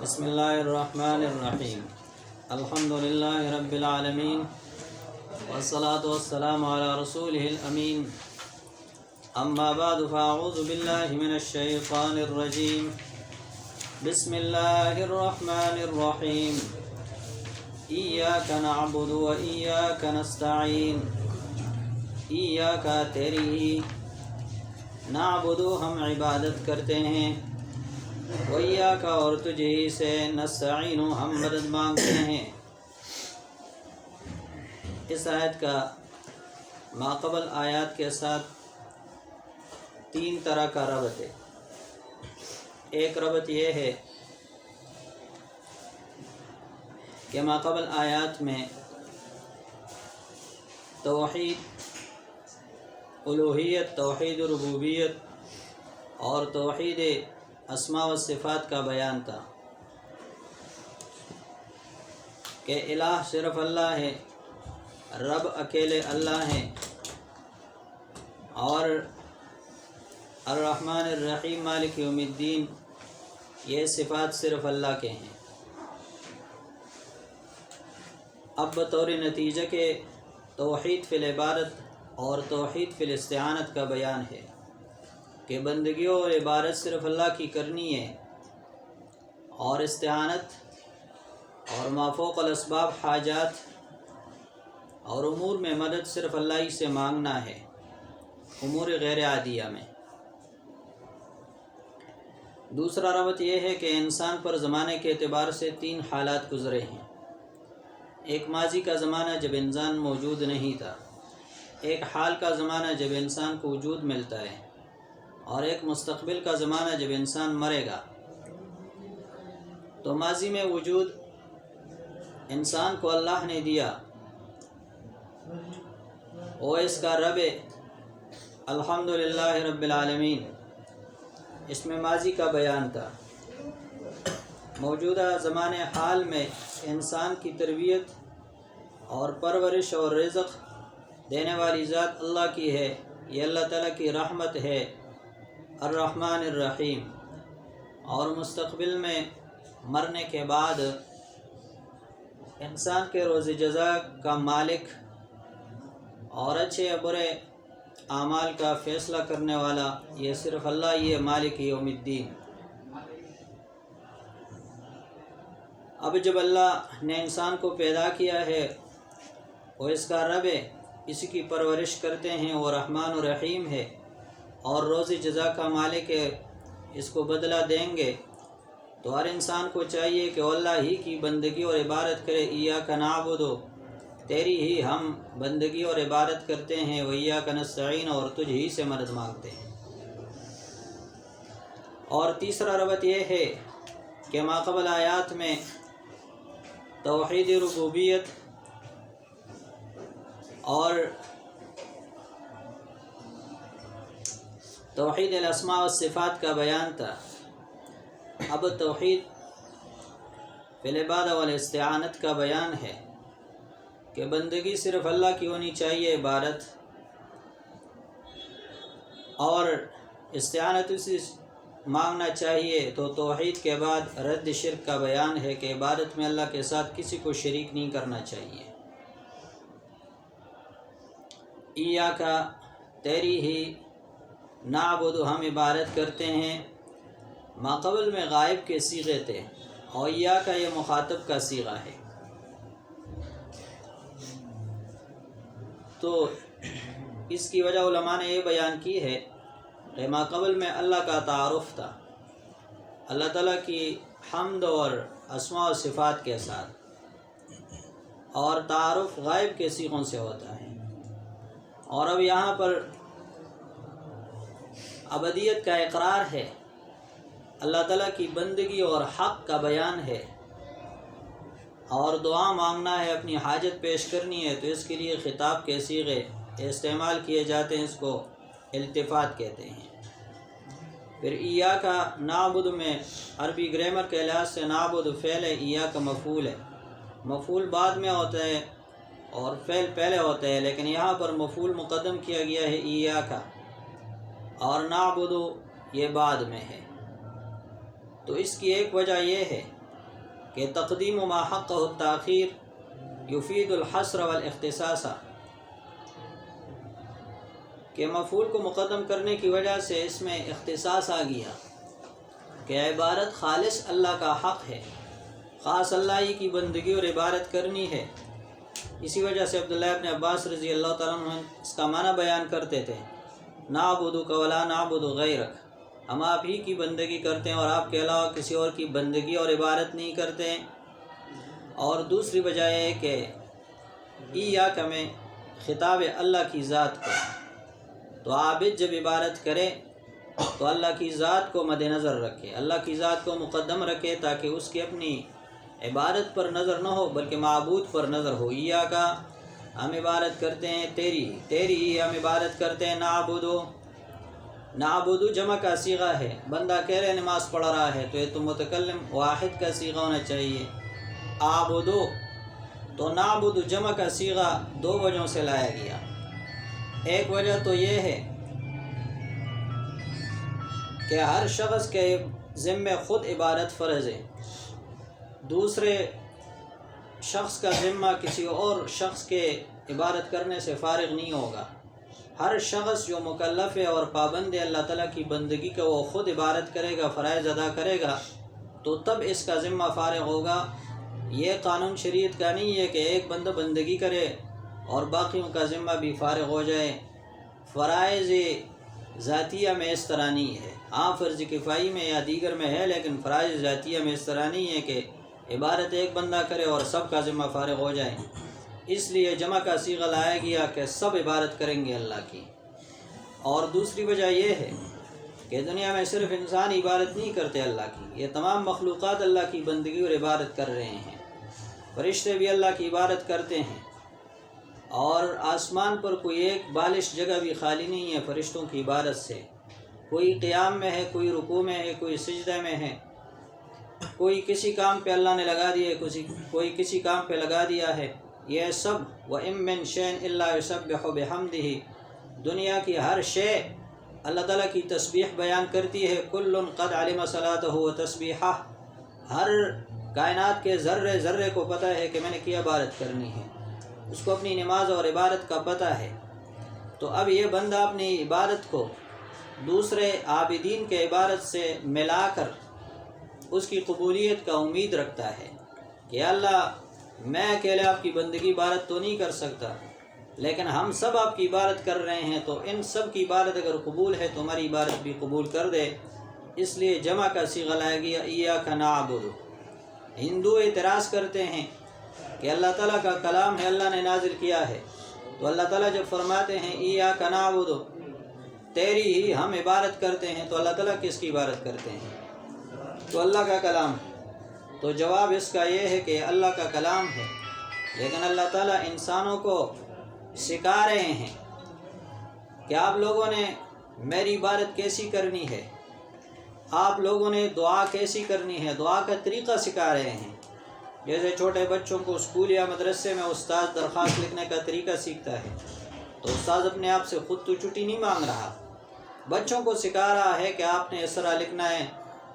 بسم اللہ الرحمن الرحیم الحمد للہ رب العالمین والصلاة والسلام علی رسولہ الامین اما بعد فاعوذ باللہ من الشیطان الرجیم بسم اللہ الرحمن الرحیم ایاک نعبد و ایاک نستعین ایاک تیری ہی نعبد ہم عبادت کرتے ہیں وَإِيَّاكَ اور تجھے سے نستعین ہم مدد مانگتے ہیں۔ اس آیت کا ماقبل آیات کے ساتھ تین طرح کا ربط ہے۔ ایک ربط یہ ہے کہ ماقبل آیات میں توحید الوہیت، توحید ربوبیت اور توحید اسماء و صفات کا بیان تھا کہ الہ صرف اللہ ہے، رب اکیلے اللہ ہے، اور الرحمن الرحیم مالک یوم الدین یہ صفات صرف اللہ کے ہیں۔ اب بطور نتیجہ کے توحید فی العبادت اور توحید فی الاستعانت کا بیان ہے کہ بندگی اور عبادت صرف اللہ کی کرنی ہے، اور استعانت اور ما فوق الاسباب حاجات اور امور میں مدد صرف اللہ ہی سے مانگنا ہے، امور غیر عادیہ میں۔ دوسرا ربط یہ ہے کہ انسان پر زمانے کے اعتبار سے تین حالات گزرے ہیں۔ ایک ماضی کا زمانہ جب انسان موجود نہیں تھا، ایک حال کا زمانہ جب انسان کو وجود ملتا ہے، اور ایک مستقبل کا زمانہ جب انسان مرے گا۔ تو ماضی میں وجود انسان کو اللہ نے دیا، وہ اس کا رب الحمدللہ رب العالمین، اس میں ماضی کا بیان تھا۔ موجودہ زمانے حال میں انسان کی تربیت اور پرورش اور رزق دینے والی ذات اللہ کی ہے، یہ اللہ تعالیٰ کی رحمت ہے الرحمن الرحیم۔ اور مستقبل میں مرنے کے بعد انسان کے روز جزا کا مالک اور اچھے یا برے اعمال کا فیصلہ کرنے والا یہ صرف اللہ ہی ہے، مالک یوم الدین۔ اب جب اللہ نے انسان کو پیدا کیا ہے، وہ اس کا رب ہے، اسی کی پرورش کرتے ہیں، وہ رحمان و رحیم ہے اور روز جزا کا مالک ہے، اس کو بدلہ دیں گے۔ تو ہر انسان کو چاہیے کہ اللہ ہی کی بندگی اور عبادت کرے۔ ایاک نعبد، تیری ہی ہم بندگی اور عبادت کرتے ہیں، وایاک نستعین اور تجھ ہی سے مدد مانگتے ہیں۔ اور تیسرا ربط یہ ہے کہ ماقبل آیات میں توحید ربوبیت اور توحید الاسماء والصفات کا بیان تھا۔ اب توحید فی العبادہ والاستعانت کا بیان ہے کہ بندگی صرف اللہ کی ہونی چاہیے، عبادت اور استعانت اسی مانگنا چاہیے۔ تو توحید کے بعد رد شرک کا بیان ہے کہ عبادت میں اللہ کے ساتھ کسی کو شریک نہیں کرنا چاہیے۔ ایاک، تیری ہی نعبد ہم عبادت کرتے ہیں، ماقبل میں غائب کے صیغے تھے، اور ایاک یہ مخاطب کا صیغہ ہے۔ تو اس کی وجہ علماء نے یہ بیان کی ہے کہ ماقبل میں اللہ کا تعارف تھا، اللہ تعالیٰ کی حمد اور اسماء و صفات کے ساتھ، اور تعارف غائب کے صیغوں سے ہوتا ہے۔ اور اب یہاں پر ابدیت کا اقرار ہے، اللہ تعالیٰ کی بندگی اور حق کا بیان ہے، اور دعا مانگنا ہے، اپنی حاجت پیش کرنی ہے، تو اس کے لیے خطاب کے صیغے استعمال کیے جاتے ہیں، اس کو التفات کہتے ہیں۔ پھر ایاک نعبد میں عربی گرامر کے لحاظ سے نعبد فعل ہے، ایاک مفعول ہے، مفعول بعد میں ہوتا ہے اور فعل پہلے ہوتا ہے، لیکن یہاں پر مفعول مقدم کیا گیا ہے ایاک، اور نعبد یہ بعد میں ہے۔ تو اس کی ایک وجہ یہ ہے کہ تقدیم ما حقہ التاخیر یفید الحصر والاختصاص، کہ مفعول کو مقدم کرنے کی وجہ سے اس میں اختصاص آ گیا کہ عبادت خالص اللہ کا حق ہے، خاص اللہ ہی کی بندگی اور عبادت کرنی ہے۔ اسی وجہ سے عبداللہ ابن عباس رضی اللہ تعالیٰ عنہ اس کا معنی بیان کرتے تھے، نعبدک ولا نعبد غیرک، ہم آپ ہی کی بندگی کرتے ہیں اور آپ کے علاوہ کسی اور کی بندگی اور عبادت نہیں کرتے۔ اور دوسری وجہ ہے کہ ایاک میں خطاب اللہ کی ذات کو، تو عابد جب عبادت کرے تو اللہ کی ذات کو مد نظر رکھے، اللہ کی ذات کو مقدم رکھے، تاکہ اس کی اپنی عبادت پر نظر نہ ہو بلکہ معبود پر نظر ہو۔ ایاک ہم عبادت کرتے ہیں تیری ہی ہم عبادت کرتے ہیں۔ نعبدو جمع کا صیغہ ہے، بندہ کہہ رہے نماز پڑھ رہا ہے تو یہ تو متکلم واحد کا صیغہ ہونا چاہیے۔ عابدو تو نعبدو جمع کا صیغہ دو وجہوں سے لایا گیا۔ ایک وجہ تو یہ ہے کہ ہر شخص کے ذمہ خود عبادت فرض ہے، دوسرے شخص کا ذمہ کسی اور شخص کے عبادت کرنے سے فارغ نہیں ہوگا۔ ہر شخص جو مکلف ہے اور پابند ہے اللہ تعالیٰ کی بندگی کا، وہ خود عبادت کرے گا، فرائض ادا کرے گا، تو تب اس کا ذمہ فارغ ہوگا۔ یہ قانون شریعت کا نہیں ہے کہ ایک بندہ بندگی کرے اور باقیوں کا ذمہ بھی فارغ ہو جائے۔ فرائض ذاتیہ میں اس طرح نہیں ہے، ہاں فرض کفائی میں یا دیگر میں ہے، لیکن فرائض ذاتیہ میں اس طرح نہیں ہے کہ عبادت ایک بندہ کرے اور سب کا ذمہ فارغ ہو جائے۔ اس لیے جمع کا صیغہ لایا گیا کہ سب عبادت کریں گے اللہ کی۔ اور دوسری وجہ یہ ہے کہ دنیا میں صرف انسان عبادت نہیں کرتے اللہ کی، یہ تمام مخلوقات اللہ کی بندگی اور عبادت کر رہے ہیں۔ فرشتے بھی اللہ کی عبادت کرتے ہیں، اور آسمان پر کوئی ایک بالش جگہ بھی خالی نہیں ہے فرشتوں کی عبادت سے۔ کوئی قیام میں ہے، کوئی رکوع میں ہے، کوئی سجدہ میں ہے، کوئی کسی کام پہ اللہ نے لگا دیا ہے، کوئی کسی کام پہ لگا دیا ہے۔ یہ سب وَإِن مِّن شَيْءٍ إِلَّا يُسَبِّحُ بِحَمْدِهِ، دنیا کی ہر شے اللہ تعالیٰ کی تسبیح بیان کرتی ہے۔ كُلٌّ قَدْ عَلِمَ صَلَاتَهُ وَتَسْبِيحَهُ، ہر کائنات کے ذرے ذرے کو پتہ ہے کہ میں نے کیا عبادت کرنی ہے، اس کو اپنی نماز اور عبادت کا پتہ ہے۔ تو اب یہ بندہ اپنی عبادت کو دوسرے عابدین کے عبادت سے ملا کر اس کی قبولیت کا امید رکھتا ہے کہ اللہ میں اکیلے آپ کی بندگی عبادت تو نہیں کر سکتا، لیکن ہم سب آپ کی عبادت کر رہے ہیں، تو ان سب کی عبادت اگر قبول ہے تو ہماری عبادت بھی قبول کر دے۔ اس لیے جمع کا صیغہ لایا گیا، ایاک نعبد۔ ہندو اعتراض کرتے ہیں کہ اللہ تعالیٰ کا کلام ہے، اللہ نے نازل کیا ہے، تو اللہ تعالیٰ جب فرماتے ہیں ایاک نعبد، تیری ہی ہم عبادت کرتے ہیں، تو اللہ تعالیٰ کس کی عبادت کرتے ہیں؟ تو اللہ کا کلام۔ تو جواب اس کا یہ ہے کہ اللہ کا کلام ہے، لیکن اللہ تعالیٰ انسانوں کو سکھا رہے ہیں کہ آپ لوگوں نے میری عبادت کیسی کرنی ہے، آپ لوگوں نے دعا کیسی کرنی ہے، دعا کا طریقہ سکھا رہے ہیں۔ جیسے چھوٹے بچوں کو اسکول یا مدرسے میں استاد درخواست لکھنے کا طریقہ سیکھتا ہے، تو استاد اپنے آپ سے خود تو چھٹی نہیں مانگ رہا، بچوں کو سکھا رہا ہے کہ آپ نے اس طرح لکھنا ہے،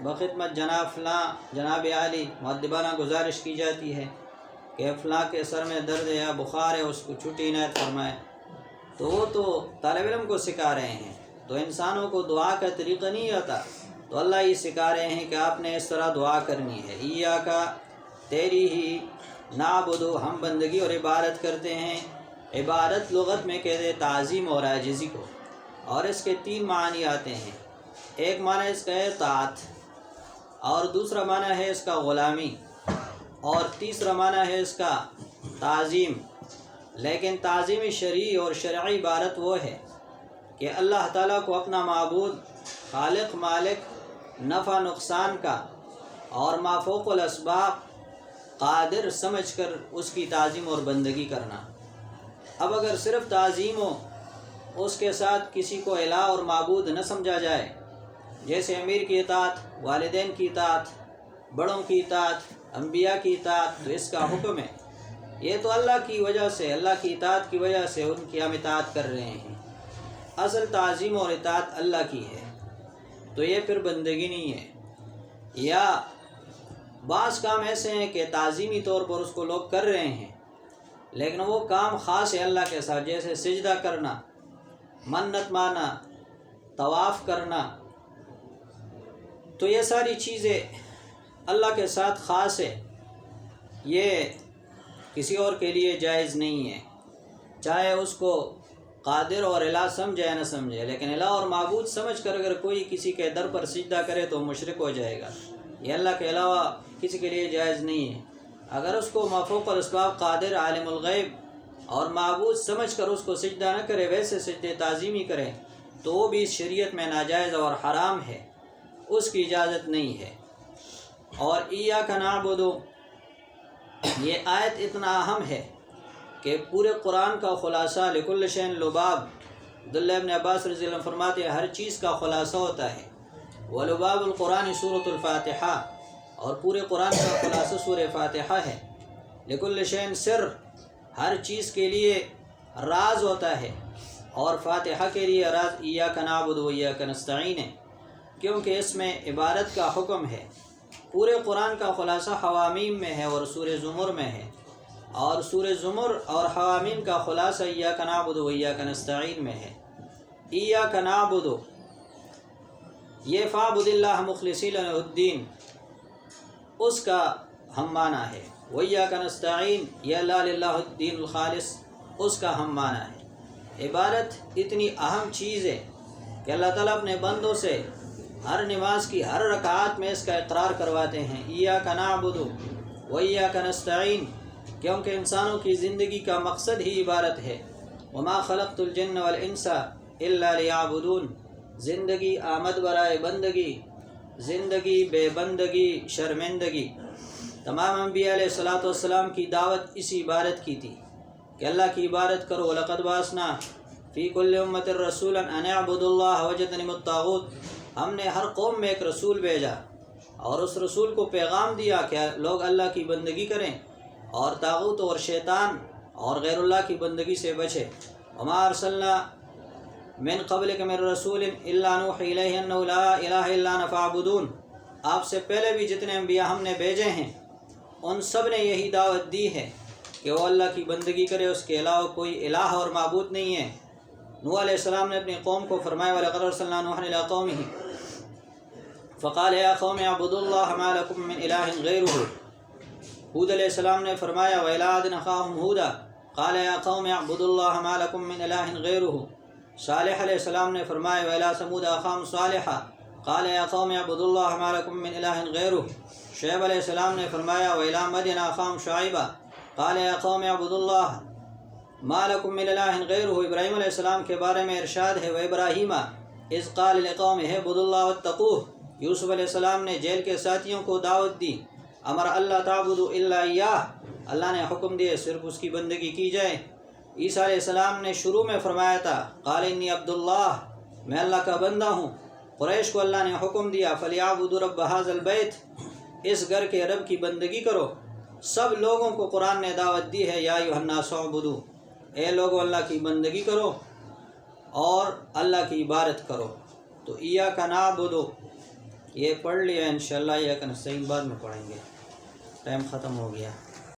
بخدمت جناب فلاں جناب عالی مؤدبانہ گزارش کی جاتی ہے کہ فلاں کے سر میں درد ہے یا بخار ہے، اس کو چھٹی عنایت فرمائے۔ تو وہ تو طالب علم کو سکھا رہے ہیں، تو انسانوں کو دعا کا طریقہ نہیں آتا، تو اللہ یہ سکھا رہے ہیں کہ آپ نے اس طرح دعا کرنی ہے۔ ایاک، تیری ہی، نعبد، ہم بندگی اور عبادت کرتے ہیں۔ عبادت لغت میں کہتے ہیں تعظیم اور عاجزی کو، اور اس کے 3 معنی آتے ہیں۔ ایک معنی اس کا ہے طاعت، اور دوسرا معنی ہے اس کا غلامی، اور تیسرا معنی ہے اس کا تعظیم۔ لیکن تعظیم شرعی اور شرعی عبادت وہ ہے کہ اللہ تعالیٰ کو اپنا معبود، خالق، مالک، نفع نقصان کا اور ما فوق الاسباب قادر سمجھ کر اس کی تعظیم اور بندگی کرنا۔ اب اگر صرف تعظیم ہو، اس کے ساتھ کسی کو الہ اور معبود نہ سمجھا جائے، جیسے امیر کی اطاعت، والدین کی اطاعت، بڑوں کی اطاعت، انبیاء کی اطاعت، تو اس کا حکم ہے یہ تو اللہ کی وجہ سے، اللہ کی اطاعت کی وجہ سے ان کی ہم اطاعت کر رہے ہیں۔ اصل تعظیم اور اطاعت اللہ کی ہے، تو یہ پھر بندگی نہیں ہے۔ یا بعض کام ایسے ہیں کہ تعظیمی طور پر اس کو لوگ کر رہے ہیں، لیکن وہ کام خاص ہے اللہ کے ساتھ، جیسے سجدہ کرنا، منت مانا، طواف کرنا، تو یہ ساری چیزیں اللہ کے ساتھ خاص ہے، یہ کسی اور کے لیے جائز نہیں ہے، چاہے اس کو قادر اور الہ سمجھے یا نہ سمجھے، لیکن الہ اور معبود سمجھ کر اگر کوئی کسی کے در پر سجدہ کرے تو مشرک ہو جائے گا، یہ اللہ کے علاوہ کسی کے لیے جائز نہیں ہے۔ اگر اس کو مفوق الاسباب قادر عالم الغیب اور معبود سمجھ کر اس کو سجدہ نہ کرے، ویسے سجدے تعظیمی کرے، تو وہ بھی شریعت میں ناجائز اور حرام ہے، اس کی اجازت نہیں ہے۔ اور ایاک نعبد، یہ آیت اتنا اہم ہے کہ پورے قرآن کا خلاصہ، لکل شیء لباب، عبداللہ ابن عباس رضی اللہ عنہ فرماتے ہیں ہر چیز کا خلاصہ ہوتا ہے، ولباب القرآن سورۃ الفاتحہ، اور پورے قرآن کا خلاصہ سورہ فاتحہ ہے۔ لکل شیء سر، ہر چیز کے لیے راز ہوتا ہے، اور فاتحہ کے لیے راز ایاک نعبد و ایاک نستعین ہے، کیونکہ اس میں عبادت کا حکم ہے۔ پورے قرآن کا خلاصہ حوامیم میں ہے اور سورہ زمر میں ہے، اور سورہ زمر اور حوامیم کا خلاصہ ایاک نعبد و ایاک نستعین میں ہے۔ ایاک نعبد، یہ فاعبد اللہ مخلصین لہ الدین، اس کا ہم معنی ہے، وَإِيَّاكَ نَسْتَعِينُ، یا لا للہ الدین الخالص، اس کا ہم معنی ہے۔ عبادت اتنی اہم چیز ہے کہ اللہ تعالیٰ اپنے بندوں سے ہر نماز کی ہر رکعات میں اس کا اقرار کرواتے ہیں، ایاک نعبد و ایاک نستعین، کیونکہ انسانوں کی زندگی کا مقصد ہی عبادت ہے۔ وما خلقت الجن والانس الا لیعبدون، زندگی آمد برائے بندگی، زندگی بے بندگی شرمندگی۔ تمام انبیاء علیہ الصلوۃ والسلام کی دعوت اسی عبادت کی تھی کہ اللہ کی عبادت کرو۔ وَلَقَدْ بَعَثْنَا فِي كُلِّ أُمَّةٍ رَسُولًا أَنِ اعْبُدُوا اللَّهَ وَاجْتَنِبُوا الطَّاغُوتَ، ہم نے ہر قوم میں ایک رسول بھیجا اور اس رسول کو پیغام دیا کہ لوگ اللہ کی بندگی کریں اور طاغوت اور شیطان اور غیر اللہ کی بندگی سے بچے۔ وَمَا أَرْسَلْنَا مِن قَبْلِكَ مِن رَّسُولٍ إِلَّا نُوحِي إِلَيْهِ أَنَّهُ لَا إِلَٰهَ إِلَّا أَنَا فَاعْبُدُونِ، آپ سے پہلے بھی جتنے انبیاء ہم نے بھیجے ہیں ان سب نے یہی دعوت دی ہے کہ وہ اللہ کی بندگی کرے، اس کے علاوہ کوئی الہ اور معبود نہیں ہے۔ نوح علیہ السلام نے اپنی قوم کو فرمایا وَلَقَدْ أَرْسَلْنَا نُوحًا إِلَىٰ قَوْمِهِ فَقَالَ يَا قَوْمِ اعْبُدُوا اللَّهَ مَا لَكُم مِّنْ إِلَٰهٍ غَيْرُهُ، ہود علیہ السلام نے فرمایا وَإِلَىٰ عَادٍ أَخَاهُمْ هُودًا قَالَ يَا قَوْمِ اعْبُدُوا اللَّهَ مَا لَكُم مِّنْ إِلَٰهٍ غَيْرُهُ، صالح علیہ السلام نے فرمایا وَإِلَىٰ ثَمُودَ أَخَاهُمْ صَالِحًا قَالَ يَا قَوْمِ اعْبُدُوا اللَّهَ مَا لَكُم مِّنْ إِلَٰهٍ غَيْرُهُ، شعیب علیہ السلام نے فرمایا وَإِلَىٰ مَدْيَنَ أَخَاهُمْ شُعَيْبًا قَالَ يَا قَوْمِ اعْبُدُوا اللَّهَ مَا لَكُم مِّنْ إِلَٰهٍ غَيْرُهُ۔ ابراہیم علیہ السلام کے بارے میں ارشاد ہے وَإِبْرَاهِيمَ إِذْ قَالَ لِقَوْمِهِ اعْبُدُوا اللَّهَ وَاتَّقُوهُ، یوسف علیہ السلام نے جیل کے ساتھیوں کو دعوت دی، امر اللہ تعبدوا الا ایاہ، اللہ نے حکم دیے صرف اس کی بندگی کی جائے۔ عیسیٰ علیہ السلام نے شروع میں فرمایا تھا قال انی عبد اللہ، میں اللہ کا بندہ ہوں۔ قریش کو اللہ نے حکم دیا فلیعبدوا رب ھذا البیت، اس گھر کے رب کی بندگی کرو۔ سب لوگوں کو قرآن نے دعوت دی ہے یا ایھا الناس اعبدوا، اے لوگو اللہ کی بندگی کرو اور اللہ کی عبادت کرو۔ تو ایاک نعبد یہ پڑھ لیا، انشاءاللہ ایاک نستعین بعد میں پڑھیں گے، ٹائم ختم ہو گیا۔